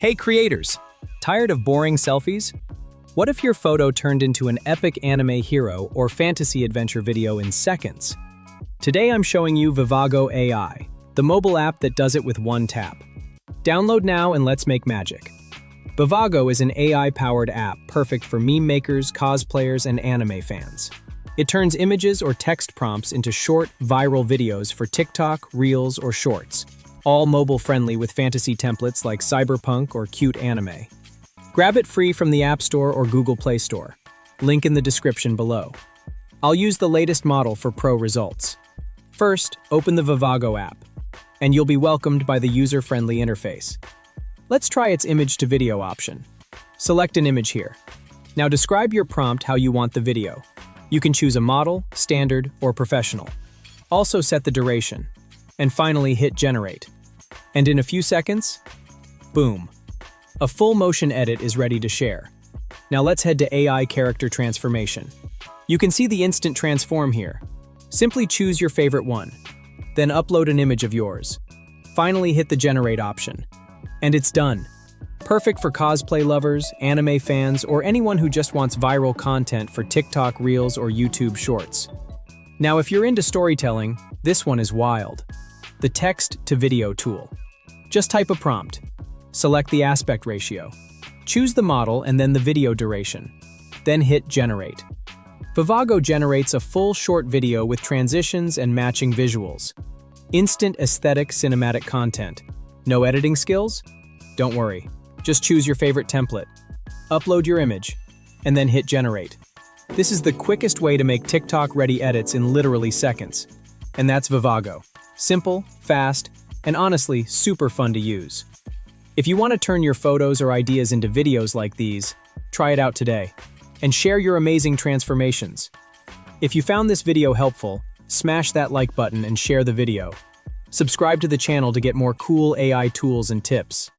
Hey creators! Tired of boring selfies? What if your photo turned into an epic anime hero or fantasy adventure video in seconds? Today I'm showing you Vivago AI, the mobile app that does it with one tap. Download now and let's make magic. Vivago is an AI-powered app perfect for meme makers, cosplayers, and anime fans. It turns images or text prompts into short, viral videos for TikTok, Reels, or Shorts, all mobile-friendly with fantasy templates like cyberpunk or cute anime. Grab it free from the App Store or Google Play Store. Link in the description below. I'll use the latest model for pro results. First, open the Vivago app, and you'll be welcomed by the user-friendly interface. Let's try its image-to-video option. Select an image here. Now describe your prompt how you want the video. You can choose a model, standard, or professional. Also set the duration. And finally hit generate. And in a few seconds, boom. A full motion edit is ready to share. Now let's head to AI character transformation. You can see the instant transform here. Simply choose your favorite one. Then upload an image of yours. Finally hit the generate option. And it's done. Perfect for cosplay lovers, anime fans, or anyone who just wants viral content for TikTok Reels or YouTube Shorts. Now if you're into storytelling, this one is wild. The text-to-video tool. Just type a prompt. Select the aspect ratio. Choose the model and then the video duration. Then hit generate. Vivago generates a full short video with transitions and matching visuals. Instant aesthetic cinematic content. No editing skills? Don't worry. Just choose your favorite template. Upload your image, and then hit generate. This is the quickest way to make TikTok-ready edits in literally seconds. And that's Vivago. Simple, fast, and honestly, super fun to use. If you want to turn your photos or ideas into videos like these, try it out today. And share your amazing transformations. If you found this video helpful, smash that like button and share the video. Subscribe to the channel to get more cool AI tools and tips.